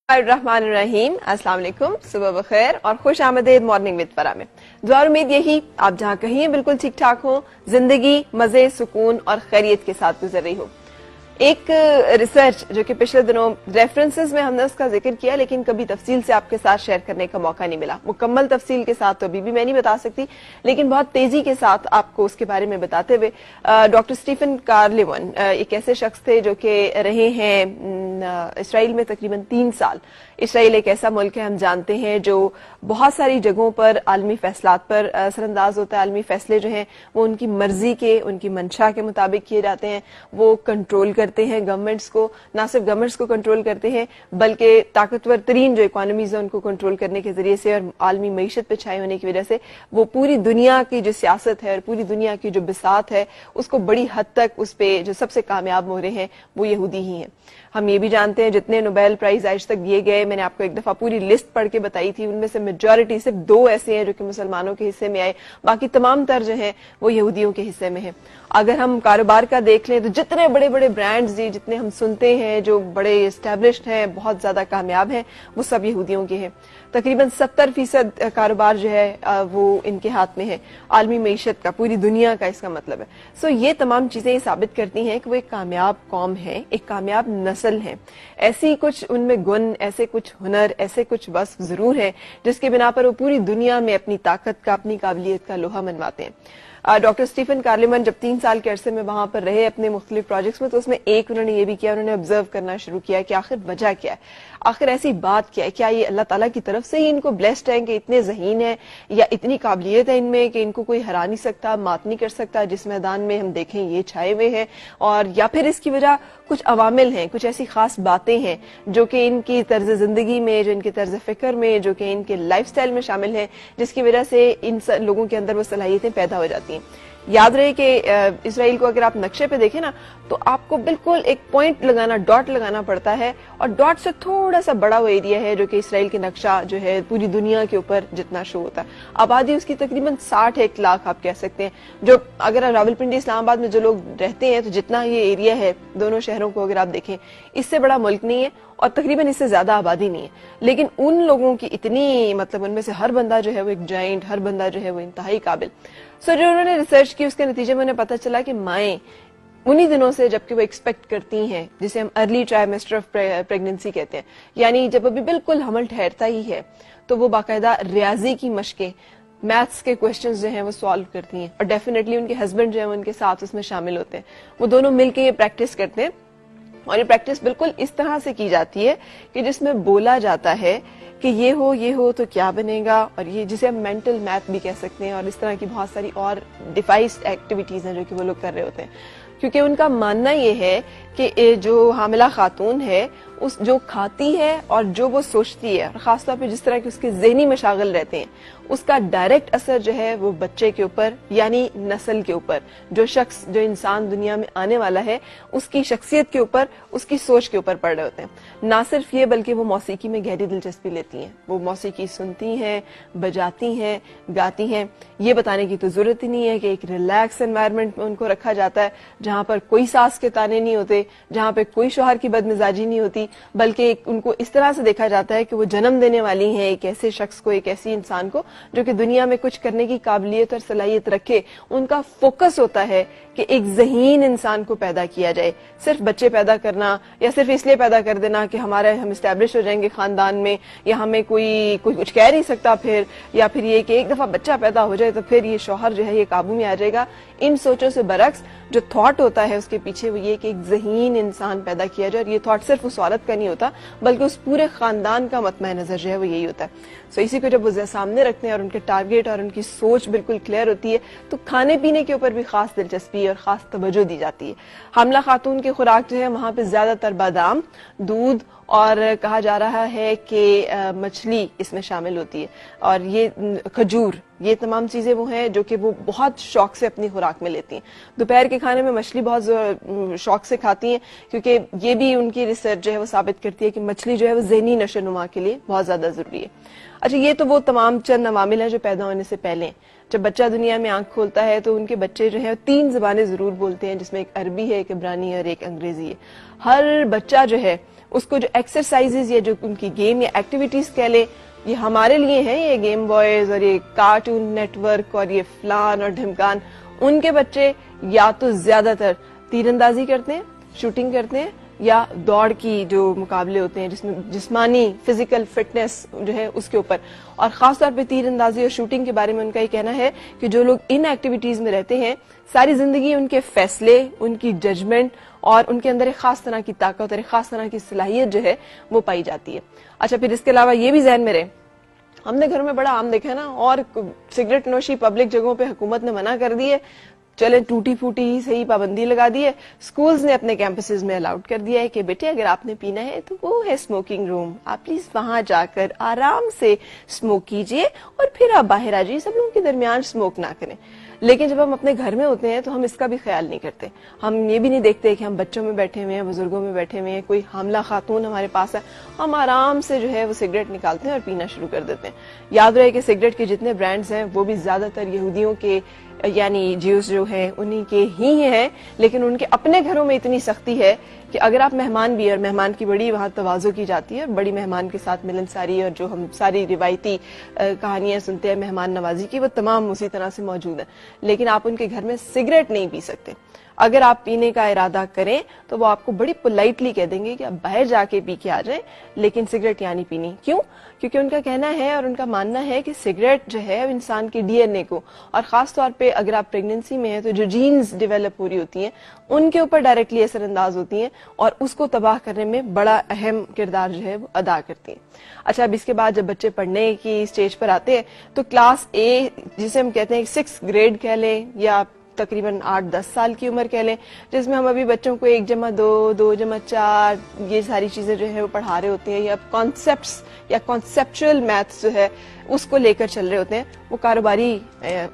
الرحمن الرحیم، السلام علیکم، صبح بخیر اور خوش آمدید مارننگ وتھ فرا میں۔ دعا اور امید یہی آپ جہاں کہیں ہیں بالکل ٹھیک ٹھاک ہوں، زندگی مزے، سکون اور خیریت کے ساتھ گزر رہی ہو۔ ایک ریسرچ جو کہ پچھلے دنوں ریفرنسز میں ہم نے اس کا ذکر کیا، لیکن کبھی تفصیل سے آپ کے ساتھ شیئر کرنے کا موقع نہیں ملا۔ مکمل تفصیل کے ساتھ تو ابھی بھی میں نہیں بتا سکتی، لیکن بہت تیزی کے ساتھ آپ کو اس کے بارے میں بتاتے ہوئے ڈاکٹر اسٹیفن کارلیون ایک ایسے شخص تھے جو کہ رہے ہیں اسرائیل میں تقریباً 3 سال۔ اسرائیل ایک ایسا ملک ہے، ہم جانتے ہیں، جو بہت ساری جگہوں پر عالمی فیصلات پر اثر انداز ہوتا ہے۔ عالمی فیصلے جو ہیں وہ ان کی مرضی کے، ان کی منشا کے مطابق کیے جاتے ہیں۔ وہ کنٹرول کرتے ہیں گورنمنٹس کو، نہ صرف گورنمنٹس کو کنٹرول کرتے ہیں بلکہ طاقتور ترین جو اکانومیز ہیں ان کو کنٹرول کرنے کے ذریعے سے، اور عالمی معیشت پہ چھائے ہونے کی وجہ سے وہ پوری دنیا کی جو سیاست ہے اور پوری دنیا کی جو بساط ہے اس کو بڑی حد تک اس پہ جو سب سے کامیاب ہو رہے ہیں وہ یہودی ہی ہیں۔ ہم یہ بھی جانتے ہیں جتنے نوبیل پرائز آج تک دیے گئے، میں نے آپ کو ایک دفعہ پوری لسٹ پڑھ کے بتائی تھی، ان میں سے میجورٹی صرف 2 ایسے ہیں جو کہ مسلمانوں کے حصے میں آئے، باقی تمام تر جو ہیں وہ یہودیوں کے حصے میں ہیں۔ اگر ہم کاروبار کا دیکھ لیں تو جتنے بڑے بڑے برانڈز جتنے ہم سنتے ہیں جو بڑے اسٹیبلشڈ ہیں، بہت زیادہ کامیاب ہیں، وہ سب یہودیوں کے ہیں۔ تقریباً 70% کاروبار جو ہے وہ ان کے ہاتھ میں ہے، عالمی معیشت کا، پوری دنیا کا، اس کا مطلب ہے۔ سو یہ تمام چیزیں یہ ثابت کرتی ہیں کہ وہ ایک کامیاب قوم ہے، ایک کامیاب نسل ہے۔ ایسی کچھ ان میں گن، ایسے کچھ ہنر، ایسے کچھ وصف ضرور ہے جس کے بنا پر وہ پوری دنیا میں اپنی طاقت کا، اپنی قابلیت کا لوہا منواتے ہیں۔ ڈاکٹر اسٹیفن کارلیمن جب 3 سال کے عرصے میں وہاں پر رہے اپنے مختلف پروجیکٹس میں، تو اس میں ایک انہوں نے یہ بھی کیا، انہوں نے آبزرو کرنا شروع کیا کہ آخر وجہ کیا ہے، آخر ایسی بات کیا ہے، کیا یہ اللہ تعالیٰ کی طرف سے ہی ان کو بلیسڈ ہیں کہ اتنے ذہین ہیں، یا اتنی قابلیت ہے ان میں کہ ان کو کوئی ہرا نہیں سکتا، مات نہیں کر سکتا، جس میدان میں ہم دیکھیں یہ چھائے ہوئے ہیں، اور یا پھر اس کی وجہ کچھ عوامل ہیں، کچھ ایسی خاص باتیں ہیں جو کہ ان کی طرز زندگی میں، جو ان کے طرز فکر میں، جو کہ ان کے لائف سٹائل میں شامل ہیں، جس کی وجہ سے ان لوگوں کے اندر وہ صلاحیتیں پیدا ہو جاتی ہیں۔ یاد رہے کہ اسرائیل کو اگر آپ نقشے پہ دیکھیں نا تو آپ کو بالکل ایک پوائنٹ لگانا، ڈاٹ لگانا پڑتا ہے، اور ڈاٹ سے تھوڑا سا بڑا وہ ایریا ہے جو کہ اسرائیل کے نقشہ جو ہے پوری دنیا کے اوپر جتنا شو ہوتا ہے۔ آبادی اس کی تقریباً 61 لاکھ آپ کہہ سکتے ہیں، جو اگر راولپنڈی اسلام آباد میں جو لوگ رہتے ہیں تو جتنا یہ ایریا ہے دونوں شہروں کو اگر آپ دیکھیں، اس سے بڑا ملک نہیں ہے اور تقریباً اس سے زیادہ آبادی نہیں ہے، لیکن ان لوگوں کی اتنی، مطلب ان میں سے ہر بندہ جو ہے وہ ایک جائنٹ، ہر بندہ جو ہے وہ انتہائی قابل۔ جو انہوں نے ریسرچ کی اس کے نتیجے میں انہیں پتہ چلا کہ مائیں انہی دنوں سے جب کہ وہ ایکسپیکٹ کرتی ہیں، جسے ہم ارلی ٹرائمیسٹر آف پریگننسی کہتے ہیں، یعنی جب ابھی بالکل حمل ٹھہرتا ہی ہے تو وہ باقاعدہ ریاضی کی مشقیں، میتھس کے کوسچنز جو ہیں وہ سالو کرتی ہیں، اور ڈیفینیٹلی ان کے ہسبینڈ جو ہیں ان کے ساتھ اس میں شامل ہوتے ہیں، وہ دونوں مل کے یہ پریکٹس کرتے ہیں، اور یہ پریکٹس بالکل اس طرح سے کی جاتی ہے کہ جس میں بولا جاتا ہے کہ یہ ہو تو کیا بنے گا، اور یہ جسے ہم مینٹل میتھ بھی کہہ سکتے ہیں، اور اس طرح کی بہت ساری اور ڈیفائسڈ ایکٹیویٹیز ہیں جو کہ وہ لوگ کر رہے ہوتے ہیں، کیونکہ ان کا ماننا یہ ہے کہ جو حاملہ خاتون ہے اس جو کھاتی ہے اور جو وہ سوچتی ہے، اور خاص طور پہ جس طرح کے اس کے ذہنی مشاغل رہتے ہیں، اس کا ڈائریکٹ اثر جو ہے وہ بچے کے اوپر، یعنی نسل کے اوپر، جو شخص، جو انسان دنیا میں آنے والا ہے اس کی شخصیت کے اوپر، اس کی سوچ کے اوپر پڑ رہے ہوتے ہیں۔ نہ صرف یہ بلکہ وہ موسیقی میں گہری دلچسپی لیتی ہیں، وہ موسیقی سنتی ہیں، بجاتی ہیں، گاتی ہیں۔ یہ بتانے کی تو ضرورت ہی نہیں ہے کہ ایک ریلیکس انوائرمنٹ میں ان کو رکھا جاتا ہے، جہاں پر کوئی ساس کے تانے نہیں ہوتے، جہاں پہ کوئی شوہر کی بدمزاجی نہیں ہوتی، بلکہ ان کو اس طرح سے دیکھا جاتا ہے کہ وہ جنم دینے والی ہیں ایک ایسے شخص کو، ایک ایسی انسان کو جو کہ دنیا میں کچھ کرنے کی قابلیت اور صلاحیت رکھے۔ ان کا فوکس ہوتا ہے کہ ایک ذہین انسان کو پیدا کیا جائے۔ صرف بچے پیدا کرنا یا صرف اس لیے پیدا کر دینا کہ ہم اسٹیبلش ہو جائیں گے خاندان میں، یا ہمیں کوئی کچھ کہہ نہیں سکتا پھر، یا پھر یہ کہ ایک دفعہ بچہ پیدا ہو جائے تو پھر یہ شوہر جو ہے یہ قابو میں آ جائے گا، ان سوچوں سے برعکس جو تھاٹ ہوتا ہے اس کے پیچھے وہ یہ کہ ایک ذہین انسان پیدا کیا جائے، اور یہ تھاٹ صرف اس عورت کا نہیں ہوتا بلکہ اس پورے خاندان کا مطمع نظر جو ہے وہ یہی ہوتا ہے۔ سو اسی کو جب وہ سامنے رکھتے ہیں اور ان کے ٹارگیٹ اور ان کی سوچ بالکل کلیئر ہوتی ہے تو کھانے پینے کے اوپر بھی خاص دلچسپی اور خاص توجہ دی جاتی ہے۔ حاملہ خاتون کی خوراک جو ہے وہاں پہ زیادہ تر بادام، دودھ، اور کہا جا رہا ہے کہ مچھلی اس میں شامل ہوتی ہے، اور یہ کھجور، یہ تمام چیزیں وہ ہیں جو کہ وہ بہت شوق سے اپنی خوراک میں لیتی ہیں۔ دوپہر کے کھانے میں مچھلی بہت شوق سے کھاتی ہیں، کیونکہ یہ بھی ان کی ریسرچ جو ہے وہ ثابت کرتی ہے کہ مچھلی جو ہے وہ ذہنی نشو و نما کے لیے بہت زیادہ ضروری ہے۔ اچھا، یہ تو وہ تمام چند عوامل ہیں جو پیدا ہونے سے پہلے ہیں۔ جب بچہ دنیا میں آنکھ کھولتا ہے تو ان کے بچے جو ہیں 3 زبانیں ضرور بولتے ہیں، جس میں ایک عربی ہے، ایک عبرانی ہے اور ایک انگریزی ہے۔ ہر بچہ جو ہے اس کو جو ایکسرسائزز یا جو ان کی گیم یا ایکٹیویٹیز کہہ لیں یہ ہمارے لیے ہیں, یہ گیم بوائز اور یہ کارٹون نیٹ ورک اور یہ فلان اور ڈھمکان, ان کے بچے یا تو زیادہ تر تیر اندازی کرتے ہیں, شوٹنگ کرتے ہیں, یا دوڑ کی جو مقابلے ہوتے ہیں جس میں جسمانی فزیکل فٹنس جو ہے اس کے اوپر, اور خاص طور پہ تیر اندازی اور شوٹنگ کے بارے میں ان کا یہ کہنا ہے کہ جو لوگ ان ایکٹیویٹیز میں رہتے ہیں ساری زندگی ان کے فیصلے, ان کی ججمنٹ اور ان کے اندر ایک خاص طرح کی طاقت اور ایک خاص طرح کی صلاحیت جو ہے وہ پائی جاتی ہے. اچھا پھر اس کے علاوہ یہ بھی ذہن میں رہے, ہم نے گھروں میں بڑا عام دیکھا ہے نا, اور سگریٹ نوشی پبلک جگہوں پہ حکومت نے منع کر دی ہے, چلے ٹوٹی پھوٹی ہی صحیح پابندی لگا دی ہے, سکولز نے اپنے کیمپسز میں الاؤڈ کر دیا ہے کہ بیٹے اگر آپ نے پینا ہے تو وہ ہے اسموکنگ روم, آپ پلیز وہاں جا کر آرام سے اسموک کیجئے اور پھر آپ باہر آ جائیے, سب لوگوں کے درمیان اسموک نہ کریں. لیکن جب ہم اپنے گھر میں ہوتے ہیں تو ہم اس کا بھی خیال نہیں کرتے, ہم یہ بھی نہیں دیکھتے کہ ہم بچوں میں بیٹھے ہوئے ہیں, بزرگوں میں بیٹھے ہوئے ہیں, کوئی حاملہ خاتون ہمارے پاس ہے, ہم آرام سے جو ہے وہ سگریٹ نکالتے ہیں اور پینا شروع کر دیتے ہیں. یاد رہے کہ سگریٹ کے جتنے برانڈز ہیں وہ بھی زیادہ تر یہودیوں کے یعنی جیوز جو ہیں انہی کے ہی ہیں, لیکن ان کے اپنے گھروں میں اتنی سختی ہے کہ اگر آپ مہمان بھی, اور مہمان کی بڑی وہاں تواضع کی جاتی ہے, اور بڑی مہمان کے ساتھ ملنساری اور جو ہم ساری روایتی کہانیاں سنتے ہیں مہمان نوازی کی وہ تمام اسی طرح سے موجود ہیں, لیکن آپ ان کے گھر میں سگریٹ نہیں پی سکتے. اگر آپ پینے کا ارادہ کریں تو وہ آپ کو بڑی پولائٹلی کہہ دیں گے کہ آپ باہر جا کے پی کے آ جائیں, لیکن سگریٹ یہاں نہیں پینی. کیوں؟ کیونکہ ان کا کہنا ہے اور ان کا ماننا ہے کہ سگریٹ جو ہے انسان کے ڈی این اے کو, اور خاص طور پہ اگر آپ پریگننسی میں ہیں تو جو جینز ڈیولپ ہو رہی ہوتی ہیں ان کے اوپر ڈائریکٹلی اثر انداز ہوتی ہیں اور اس کو تباہ کرنے میں بڑا اہم کردار جو ہے وہ ادا کرتی ہیں. اچھا اب اس کے بعد جب بچے پڑھنے کی اسٹیج پر آتے ہیں تو کلاس اے جسے ہم کہتے ہیں 6 گریڈ کہہ لیں یا تقریباً 8-10 سال کی عمر کہہ لیں, جس میں ہم ابھی بچوں کو 1+2 2+4 یہ ساری چیزیں جو ہے وہ پڑھا رہے ہوتے ہیں, یا کانسیپٹس یا کانسیپچل میتھس جو ہے اس کو لے کر چل رہے ہوتے ہیں, وہ کاروباری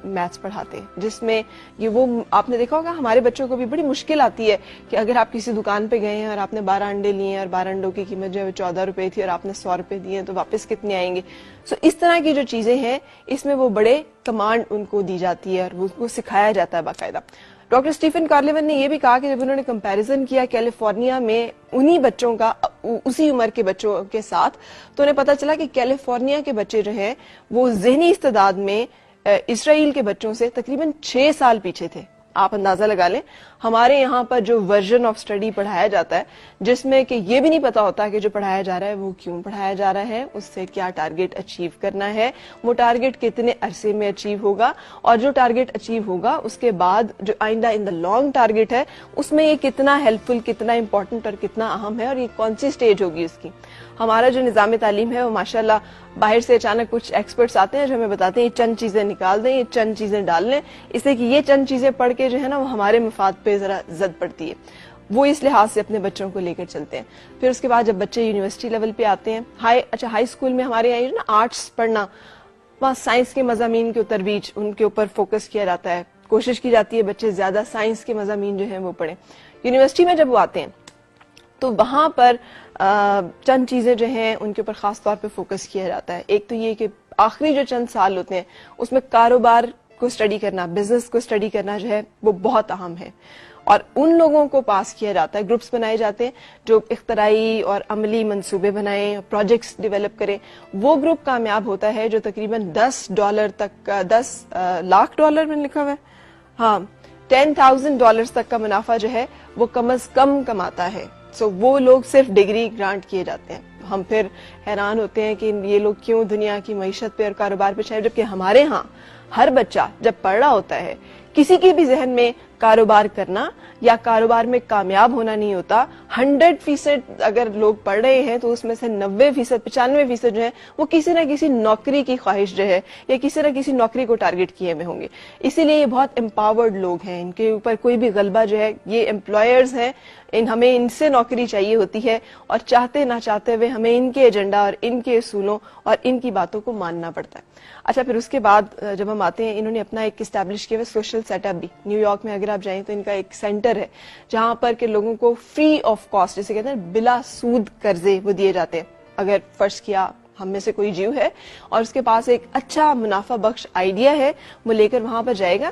میتھس پڑھاتے ہیں جس میں یہ وہ آپ نے دیکھا ہوگا ہمارے بچوں کو بھی بڑی مشکل آتی ہے کہ اگر آپ کسی دکان پہ گئے ہیں اور آپ نے 12 انڈے لیے ہیں اور 12 انڈوں کی قیمت جو ہے 14 روپے تھی اور آپ نے 100 روپے دیے تو واپس کتنے آئیں گے. سو اس طرح کی جو چیزیں ہیں اس میں وہ بڑے کمانڈ ان کو دی جاتی ہے اور وہ سکھایا جاتا ہے باقاعدہ. ڈاکٹر اسٹیفن کارلیون نے یہ بھی کہا کہ جب انہوں نے کمپیریزن کیا کیلیفورنیا میں انہی بچوں کا اسی عمر کے بچوں کے ساتھ, تو انہیں پتا چلا کہ کیلیفورنیا کے بچے جو ہیں وہ ذہنی استعداد میں اسرائیل کے بچوں سے تقریباً 6 سال پیچھے تھے. آپ اندازہ لگا لیں ہمارے یہاں پر جو ورژن آف اسٹڈی پڑھایا جاتا ہے جس میں کہ یہ بھی نہیں پتا ہوتا کہ جو پڑھایا جا رہا ہے وہ کیوں پڑھایا جا رہا ہے, اس سے کیا ٹارگٹ اچیو کرنا ہے, وہ ٹارگٹ کتنے عرصے میں اچیو ہوگا, اور جو ٹارگٹ اچیو ہوگا اس کے بعد جو آئندہ ان دا لانگ ٹارگٹ ہے اس میں یہ کتنا ہیلپ فل, کتنا امپورٹنٹ اور کتنا اہم ہے, اور یہ کون سی سٹیج ہوگی اس کی. ہمارا جو نظام تعلیم ہے وہ ماشاءاللہ باہر سے اچانک کچھ ایکسپرٹس آتے ہیں جو ہمیں بتاتے ہیں یہ چند چیزیں نکال دیں, یہ چند چیزیں ڈال لیں, اس سے کہ یہ چند چیزیں پڑھ کے جو ہے نا وہ ہمارے مفاد پہ ذرا زد پڑتی ہے. وہ اس لحاظ سے اپنے بچوں کو لے کر چلتے ہیں. پھر اس کے بعد جب بچے یونیورسٹی لیول پہ آتے ہیں, ہائی اسکول میں ہمارے یہاں نا آرٹس پڑھنا, وہاں سائنس کے مضامین کے ترویج ان کے اوپر فوکس کیا جاتا ہے, کوشش کی جاتی ہے بچے زیادہ سائنس کے مضامین جو ہیں وہ پڑھیں. یونیورسٹی میں جب وہ آتے ہیں تو وہاں پر چند چیزیں جو ہیں ان کے اوپر خاص طور پہ فوکس کیا جاتا ہے. ایک تو یہ کہ آخری جو چند سال ہوتے ہیں اس میں کاروبار کو اسٹڈی کرنا, بزنس کو اسٹڈی کرنا جو ہے وہ بہت اہم ہے, اور ان لوگوں کو پاس کیا جاتا ہے, گروپس بنائے جاتے ہیں جو اختراعی اور عملی منصوبے بنائیں, پروجیکٹس ڈیولپ کریں. وہ گروپ کامیاب ہوتا ہے جو تقریباً $10 تک کا $10 لاکھ میں لکھا ہوا ہے, ہاں $10,000 تک کا منافع جو ہے وہ کم از کم کماتا ہے. سو وہ لوگ صرف ڈگری گرانٹ کیے جاتے ہیں. ہم پھر حیران ہوتے ہیں کہ یہ لوگ کیوں دنیا کی معیشت پہ اور کاروبار پہ چاہے, جبکہ ہمارے ہاں ہر بچہ جب پڑھ رہا ہوتا ہے کسی کے بھی ذہن میں کاروبار کرنا یا کاروبار میں کامیاب ہونا نہیں ہوتا. 100% اگر لوگ پڑھ رہے ہیں تو اس میں سے 90% 95% جو ہے وہ کسی نہ کسی نوکری کی خواہش جو ہے یا کسی نہ کسی نوکری کو ٹارگٹ کیے ہوئے ہوں گے. اسی لیے یہ بہت امپاورڈ لوگ ہیں, ان کے اوپر کوئی بھی غلبہ جو ہے, یہ امپلائرز ہیں, ہمیں ان سے نوکری چاہیے ہوتی ہے اور چاہتے نہ چاہتے ہوئے ہمیں ان کے ایجنڈا اور ان کے اصولوں اور ان کی باتوں کو ماننا پڑتا ہے. اچھا پھر اس کے بعد جب ہم آتے ہیں, انہوں نے اپنا ایک اسٹیبلش کیا ہوا سوشل سیٹ اپ بھی. نیو یارک میں اگر آپ جائیں تو ان کا ایک سینٹر ہے جہاں پر کہ لوگوں کو فری آف کاسٹ, جسے کہتے ہیں بلا سود قرضے وہ دیے جاتے ہیں. اگر فرض کیا ہم میں سے کوئی جیو ہے اور اس کے پاس ایک اچھا منافع بخش آئیڈیا ہے, وہ لے کر وہاں پر جائے گا,